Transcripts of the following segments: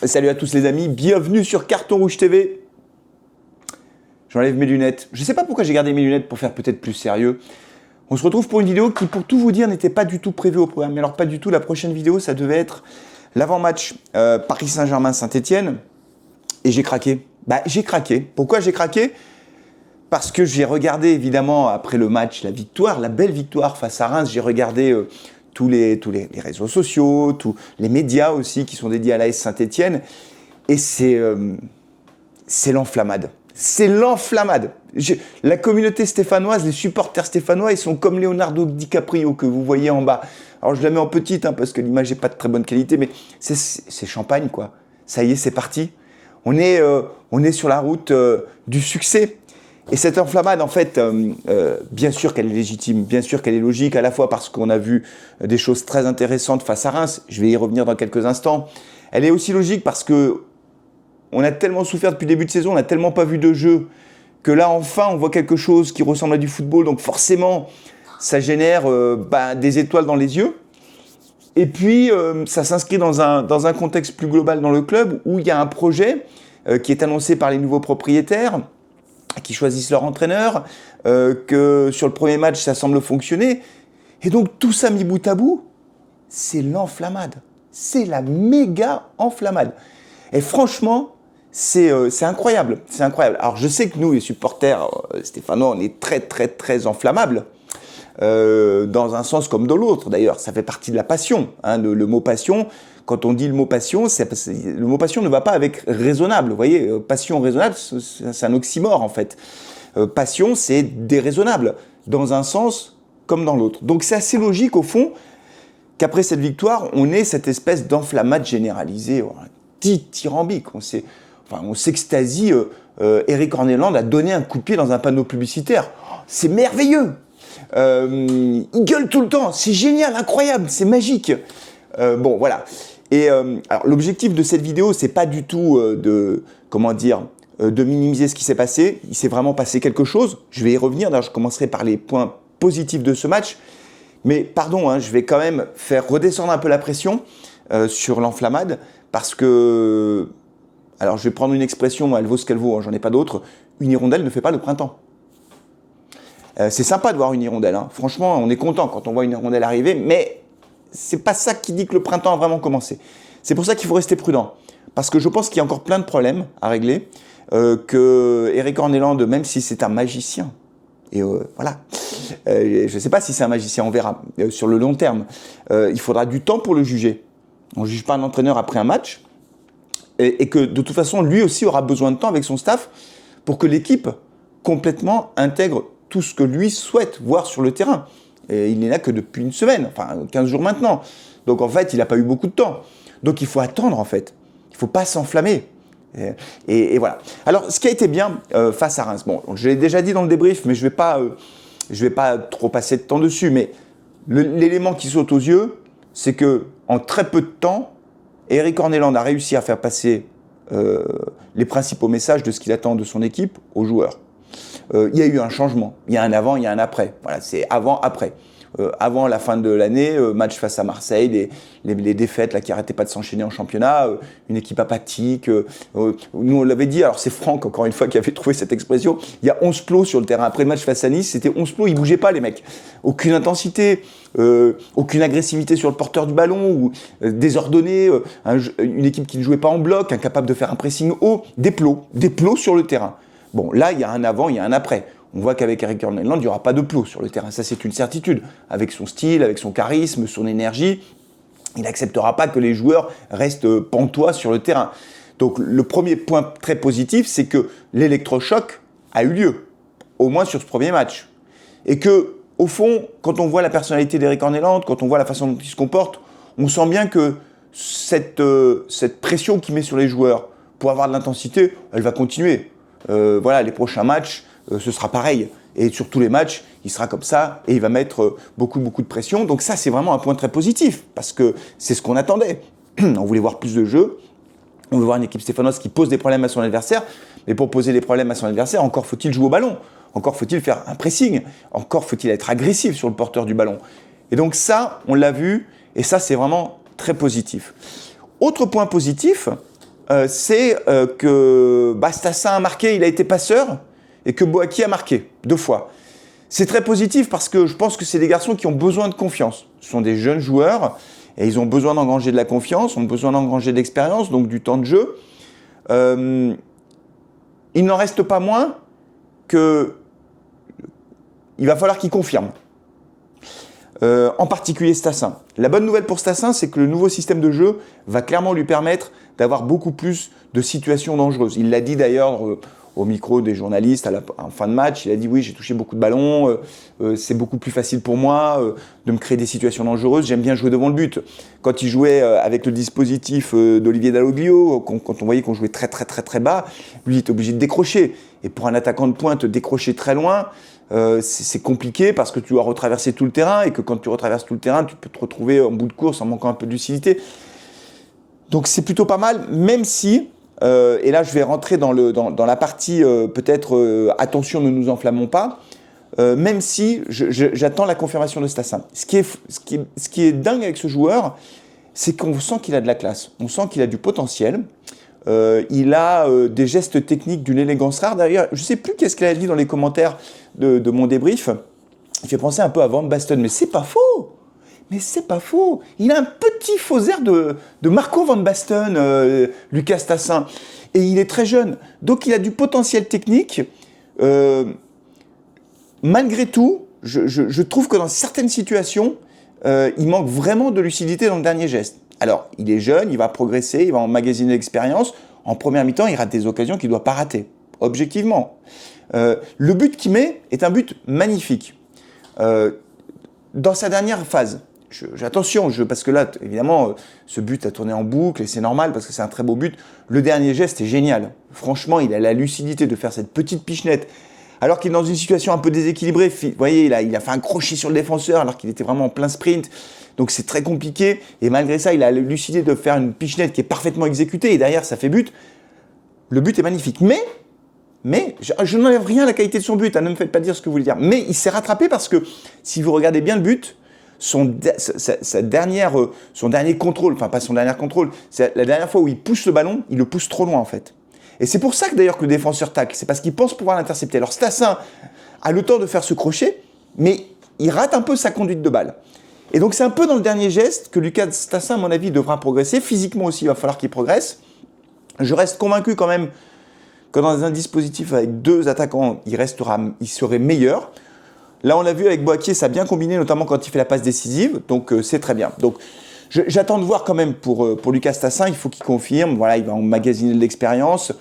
Salut à tous les amis, bienvenue sur Carton Rouge TV. J'enlève mes lunettes. Je ne sais pas pourquoi j'ai gardé mes lunettes pour faire peut-être plus sérieux. On se retrouve pour une vidéo qui, pour tout vous dire, n'était pas du tout prévue au programme. Mais alors pas du tout, la prochaine vidéo, ça devait être l'avant-match Paris Saint-Germain-Saint-Etienne. Et j'ai craqué. J'ai craqué. Pourquoi j'ai craqué ? Parce que j'ai regardé évidemment après le match la victoire, la belle victoire face à Reims. J'ai regardé tous les réseaux sociaux, tous les médias aussi qui sont dédiés à l'AS Saint-Etienne. Et c'est l'enflammade. C'est l'enflammade. La communauté stéphanoise, les supporters stéphanois, ils sont comme Leonardo DiCaprio que vous voyez en bas. Alors je la mets en petite parce que l'image n'est pas de très bonne qualité, mais c'est champagne quoi. Ça y est, c'est parti. On est sur la route du succès. Et cette enflammade, en fait, bien sûr qu'elle est légitime, bien sûr qu'elle est logique, à la fois parce qu'on a vu des choses très intéressantes face à Reims, je vais y revenir dans quelques instants. Elle est aussi logique parce que on a tellement souffert depuis le début de saison, on n'a tellement pas vu de jeu, que là, enfin, on voit quelque chose qui ressemble à du football, donc forcément, ça génère des étoiles dans les yeux. Et puis, ça s'inscrit dans un contexte plus global dans le club, où il y a un projet qui est annoncé par les nouveaux propriétaires, qui choisissent leur entraîneur, que sur le premier match, ça semble fonctionner. Et donc, tout ça mis bout à bout, c'est l'enflammade. C'est la méga enflammade. Et franchement, c'est incroyable. C'est incroyable. Alors, je sais que nous, les supporters stéphanois, on est très, très, très enflammables. Dans un sens comme dans l'autre, d'ailleurs. Ça fait partie de la passion. Le mot passion, quand on dit le mot passion, le mot passion ne va pas avec raisonnable. Vous voyez, passion raisonnable, c'est un oxymore en fait. Passion, c'est déraisonnable, dans un sens comme dans l'autre. Donc c'est assez logique au fond qu'après cette victoire, on ait cette espèce d'enflammade généralisée, dithyrambique. On s'extasie. Eric Orneland a donné un coup de pied dans un panneau publicitaire. C'est merveilleux. Il gueule tout le temps. C'est génial, incroyable, c'est magique. Bon, voilà. Et alors, l'objectif de cette vidéo, c'est pas du tout de minimiser ce qui s'est passé. Il s'est vraiment passé quelque chose. Je vais y revenir. D'ailleurs, je commencerai par les points positifs de ce match. Mais pardon, je vais quand même faire redescendre un peu la pression sur l'enflammade parce que, alors, je vais prendre une expression, elle vaut ce qu'elle vaut. J'en ai pas d'autre. Une hirondelle ne fait pas le printemps. C'est sympa de voir une hirondelle. Franchement, on est content quand on voit une hirondelle arriver, mais c'est pas ça qui dit que le printemps a vraiment commencé. C'est pour ça qu'il faut rester prudent. Parce que je pense qu'il y a encore plein de problèmes à régler, que Eric Orneland, même si c'est un magicien, et voilà, je ne sais pas si c'est un magicien, on verra, sur le long terme, il faudra du temps pour le juger. On ne juge pas un entraîneur après un match, et que de toute façon, lui aussi aura besoin de temps avec son staff pour que l'équipe complètement intègre tout ce que lui souhaite voir sur le terrain. Et il n'est là que depuis une semaine, enfin 15 jours maintenant. Donc en fait, il n'a pas eu beaucoup de temps. Donc il faut attendre en fait. Il ne faut pas s'enflammer. Et voilà. Alors ce qui a été bien face à Reims, bon, je l'ai déjà dit dans le débrief, mais je vais pas trop passer de temps dessus, mais l'élément qui saute aux yeux, c'est que en très peu de temps, Eric Orneland a réussi à faire passer les principaux messages de ce qu'il attend de son équipe aux joueurs. Il y a eu un changement, il y a un avant, il y a un après. Voilà, c'est avant-après. Avant la fin de l'année, match face à Marseille, les défaites là, qui n'arrêtaient pas de s'enchaîner en championnat, une équipe apathique. Nous, on l'avait dit, alors c'est Franck, encore une fois, qui avait trouvé cette expression. Il y a 11 plots sur le terrain. Après le match face à Nice, c'était 11 plots, ils ne bougeaient pas, les mecs. Aucune intensité, aucune agressivité sur le porteur du ballon, ou désordonné, une équipe qui ne jouait pas en bloc, incapable de faire un pressing haut, des plots sur le terrain. Bon, là, il y a un avant, il y a un après. On voit qu'avec Eric Orneland, il n'y aura pas de plot sur le terrain. Ça, c'est une certitude. Avec son style, avec son charisme, son énergie, il n'acceptera pas que les joueurs restent pantois sur le terrain. Donc, le premier point très positif, c'est que l'électrochoc a eu lieu, au moins sur ce premier match. Et que, au fond, quand on voit la personnalité d'Eric Orneland, quand on voit la façon dont il se comporte, on sent bien que cette pression qu'il met sur les joueurs pour avoir de l'intensité, elle va continuer. Voilà, les prochains matchs, ce sera pareil. Et sur tous les matchs, il sera comme ça et il va mettre beaucoup de pression. Donc ça, c'est vraiment un point très positif parce que c'est ce qu'on attendait. On voulait voir plus de jeux. On veut voir une équipe stéphanoise qui pose des problèmes à son adversaire. Mais pour poser des problèmes à son adversaire, encore faut-il jouer au ballon. Encore faut-il faire un pressing. Encore faut-il être agressif sur le porteur du ballon. Et donc ça, on l'a vu. Et ça, c'est vraiment très positif. Autre point positif, c'est que Stassin a marqué, il a été passeur, et que Boakye a marqué 2 fois. C'est très positif parce que je pense que c'est des garçons qui ont besoin de confiance. Ce sont des jeunes joueurs et ils ont besoin d'engranger de la confiance, ont besoin d'engranger de l'expérience, donc du temps de jeu. Il n'en reste pas moins que il va falloir qu'il confirme. En particulier Stassin. La bonne nouvelle pour Stassin, c'est que le nouveau système de jeu va clairement lui permettre d'avoir beaucoup plus de situations dangereuses. Il l'a dit d'ailleurs au micro des journalistes en fin de match, il a dit oui, j'ai touché beaucoup de ballons, c'est beaucoup plus facile pour moi de me créer des situations dangereuses, j'aime bien jouer devant le but. Quand il jouait avec le dispositif d'Olivier Dalloglio, quand on voyait qu'on jouait très bas, lui il était obligé de décrocher. Et pour un attaquant de pointe, décrocher très loin, c'est compliqué parce que tu dois retraverser tout le terrain et que quand tu retraverses tout le terrain, tu peux te retrouver en bout de course en manquant un peu de lucidité. Donc c'est plutôt pas mal, même si, et là je vais rentrer dans la partie peut-être attention, ne nous enflammons pas, même si j'attends la confirmation de Stassin. Ce qui est dingue avec ce joueur, c'est qu'on sent qu'il a de la classe, on sent qu'il a du potentiel. Il a des gestes techniques d'une élégance rare. D'ailleurs, je ne sais plus qu'est-ce qu'il a dit dans les commentaires de mon débrief. Il fait penser un peu à Van Basten, mais c'est pas faux. Mais c'est pas faux. Il a un petit faux air de Marco Van Basten, Lucas Stassin. Et il est très jeune. Donc il a du potentiel technique. Malgré tout, je trouve que dans certaines situations, il manque vraiment de lucidité dans le dernier geste. Alors, il est jeune, il va progresser, il va emmagasiner l'expérience. En première mi-temps, il rate des occasions qu'il ne doit pas rater, objectivement. Le but qu'il met est un but magnifique. Dans sa dernière phase, attention, parce que là, évidemment, ce but a tourné en boucle et c'est normal parce que c'est un très beau but. Le dernier geste est génial. Franchement, il a la lucidité de faire cette petite pichenette. Alors qu'il est dans une situation un peu déséquilibrée. Vous voyez, il a fait un crochet sur le défenseur alors qu'il était vraiment en plein sprint. Donc c'est très compliqué. Et malgré ça, il a la lucidité de faire une pichenette qui est parfaitement exécutée. Et derrière, ça fait but. Le but est magnifique. Mais je n'enlève rien à la qualité de son but. Hein, ne me faites pas dire ce que vous voulez dire. Mais il s'est rattrapé parce que si vous regardez bien le but, son dernier contrôle, enfin pas son dernier contrôle, c'est la dernière fois où il pousse le ballon, il le pousse trop loin en fait. Et c'est pour ça que d'ailleurs que le défenseur tacle, c'est parce qu'il pense pouvoir l'intercepter. Alors Stassin a le temps de faire ce crochet, mais il rate un peu sa conduite de balle. Et donc c'est un peu dans le dernier geste que Lucas Stassin, à mon avis, devra progresser. Physiquement aussi, il va falloir qu'il progresse. Je reste convaincu quand même que dans un dispositif avec 2 attaquants, il serait meilleur. Là, on l'a vu avec Boakye, ça a bien combiné, notamment quand il fait la passe décisive, donc c'est très bien. Donc j'attends de voir quand même pour Lucas Stassin, il faut qu'il confirme, voilà, il va emmagasiner de l'expérience,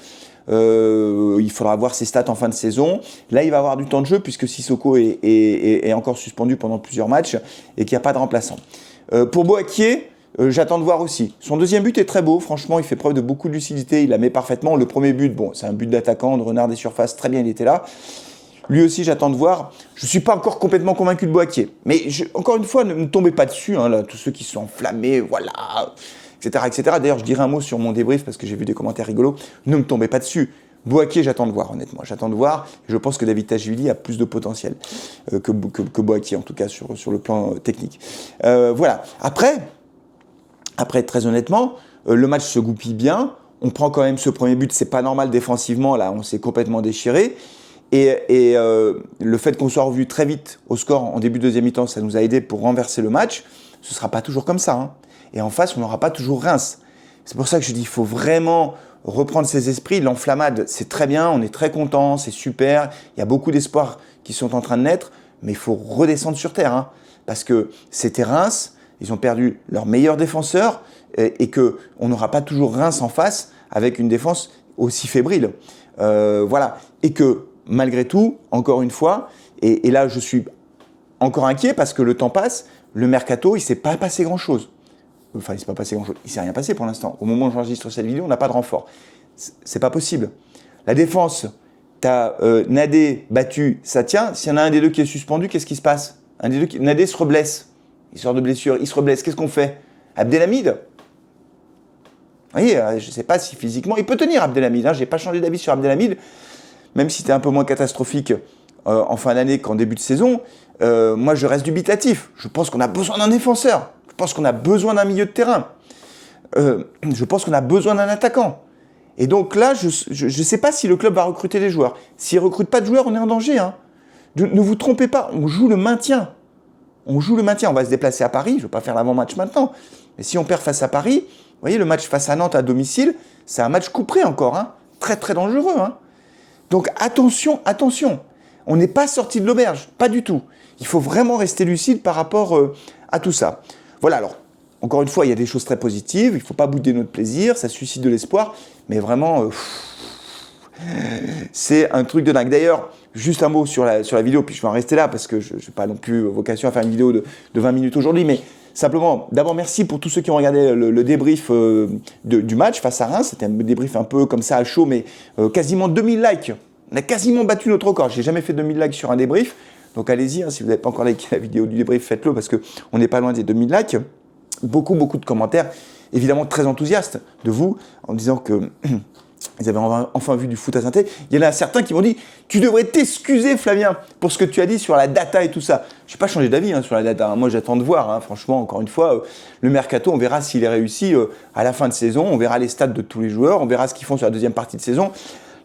il faudra voir ses stats en fin de saison. Là, il va avoir du temps de jeu puisque Sissoko est encore suspendu pendant plusieurs matchs et qu'il n'y a pas de remplaçant. Pour Boakye, j'attends de voir aussi. Son deuxième but est très beau, franchement, il fait preuve de beaucoup de lucidité, il la met parfaitement. Le premier but, bon, c'est un but d'attaquant, de renard des surfaces, très bien, il était là. Lui aussi, j'attends de voir. Je ne suis pas encore complètement convaincu de Boakye. Mais encore une fois, ne me tombez pas dessus, hein, là, tous ceux qui sont enflammés, voilà, etc. D'ailleurs, je dirai un mot sur mon débrief parce que j'ai vu des commentaires rigolos. Ne me tombez pas dessus. Boakye, j'attends de voir, honnêtement. J'attends de voir. Je pense que David Tachvili a plus de potentiel que Boakye, en tout cas, sur le plan technique. Voilà. Après, très honnêtement, le match se goupille bien. On prend quand même ce premier but. C'est pas normal défensivement. Là, on s'est complètement déchiré. Et le fait qu'on soit revu très vite au score en début de deuxième mi-temps, ça nous a aidé pour renverser le match. Ce ne sera pas toujours comme ça. Hein. Et en face, on n'aura pas toujours Reims. C'est pour ça que je dis qu'il faut vraiment reprendre ses esprits. L'enflammade, c'est très bien, on est très content, c'est super. Il y a beaucoup d'espoirs qui sont en train de naître, mais il faut redescendre sur terre. Hein, parce que c'était Reims, ils ont perdu leur meilleur défenseur et qu'on n'aura pas toujours Reims en face avec une défense aussi fébrile. Voilà. Et que malgré tout, encore une fois, et là je suis encore inquiet parce que le temps passe, le mercato, il ne s'est pas passé grand-chose. Enfin, il ne s'est pas passé grand-chose. Il ne s'est rien passé pour l'instant. Au moment où j'enregistre cette vidéo, on n'a pas de renfort. C'est pas possible. La défense, tu as Nadé battu, ça tient. S'il y en a un des deux qui est suspendu, qu'est-ce qui se passe? Nadé se reblesse. Il sort de blessure, il se reblesse. Qu'est-ce qu'on fait? Abdelhamid? Vous voyez, je ne sais pas si physiquement, il peut tenir Abdelhamid. Hein. Je n'ai pas changé d'avis sur Abdelhamid. Même si c'était un peu moins catastrophique en fin d'année qu'en début de saison, moi je reste dubitatif. Je pense qu'on a besoin d'un défenseur. Je pense qu'on a besoin d'un milieu de terrain. Je pense qu'on a besoin d'un attaquant. Et donc là, je ne sais pas si le club va recruter des joueurs. S'il ne recrute pas de joueurs, on est en danger. Hein. Ne vous trompez pas, on joue le maintien. On joue le maintien. On va se déplacer à Paris. Je ne vais pas faire l'avant-match maintenant. Mais si on perd face à Paris, vous voyez, le match face à Nantes à domicile, c'est un match couperé encore. Hein. Très, très dangereux. Hein. Donc attention, attention. On n'est pas sorti de l'auberge. Pas du tout. Il faut vraiment rester lucide par rapport à tout ça. Voilà, alors, encore une fois, il y a des choses très positives. Il ne faut pas bouder notre plaisir. Ça suscite de l'espoir. Mais vraiment, c'est un truc de dingue. D'ailleurs, juste un mot sur la vidéo, puis je vais en rester là parce que je n'ai pas non plus vocation à faire une vidéo de 20 minutes aujourd'hui. Mais simplement, d'abord, merci pour tous ceux qui ont regardé le débrief du match face à Reims. C'était un débrief un peu comme ça à chaud, mais quasiment 2000 likes. On a quasiment battu notre record. Je n'ai jamais fait 2000 likes sur un débrief. Donc allez-y, hein, si vous n'avez pas encore liké la vidéo du débrief, faites-le parce qu'on n'est pas loin des 2000 likes. Beaucoup de commentaires, évidemment très enthousiastes de vous, en disant que ils avaient enfin vu du foot à Saint-Étienne. Il y en a certains qui m'ont dit « Tu devrais t'excuser, Flavien, pour ce que tu as dit sur la data et tout ça. » Je n'ai pas changé d'avis sur la data. Moi, j'attends de voir. Hein. Franchement, encore une fois, le mercato, on verra s'il est réussi à la fin de saison. On verra les stats de tous les joueurs. On verra ce qu'ils font sur la deuxième partie de saison.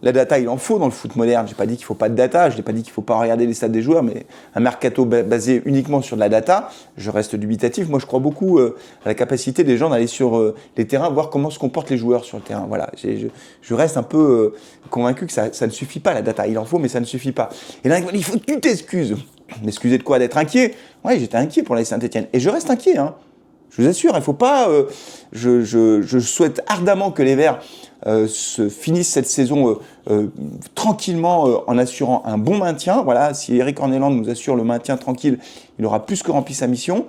La data, il en faut dans le foot moderne. Je n'ai pas dit qu'il ne faut pas de data, je n'ai pas dit qu'il ne faut pas regarder les stats des joueurs, mais un mercato basé uniquement sur de la data, je reste dubitatif. Moi, je crois beaucoup à la capacité des gens d'aller sur les terrains, voir comment se comportent les joueurs sur le terrain. Voilà, je reste un peu convaincu que ça ne suffit pas, la data. Il en faut, mais ça ne suffit pas. Et là, il faut que tu t'excuses. M'excuser de quoi? D'être inquiet? Oui, j'étais inquiet pour la Saint-Étienne. Et je reste inquiet, hein. Je vous assure, il ne faut pas... je souhaite ardemment que les Verts se finissent cette saison tranquillement en assurant un bon maintien. Voilà, si Eric Orneland nous assure le maintien tranquille, il aura plus que rempli sa mission.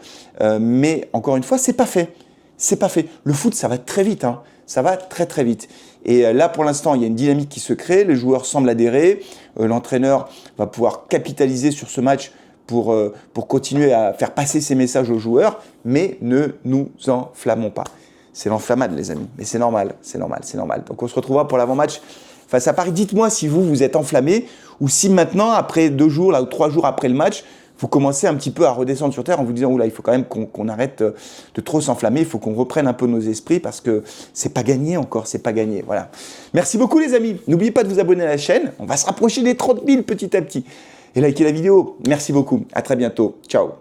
Mais encore une fois, c'est pas fait. C'est pas fait. Le foot, ça va très vite. Hein. Ça va très très vite. Et là, pour l'instant, il y a une dynamique qui se crée. Les joueurs semblent adhérer. L'entraîneur va pouvoir capitaliser sur ce match pour continuer à faire passer ces messages aux joueurs, mais ne nous enflammons pas. C'est l'enflammade, les amis, mais c'est normal, c'est normal, c'est normal. Donc on se retrouvera pour l'avant-match face à Paris. Dites-moi si vous êtes enflammé ou si maintenant, après 2 jours là, ou 3 jours après le match, vous commencez un petit peu à redescendre sur terre en vous disant « Oula, il faut quand même qu'on arrête de trop s'enflammer, il faut qu'on reprenne un peu nos esprits parce que c'est pas gagné encore, c'est pas gagné. » Voilà. Merci beaucoup les amis. N'oubliez pas de vous abonner à la chaîne. On va se rapprocher des 30 000 petit à petit. Et likez la vidéo. Merci beaucoup. À très bientôt. Ciao.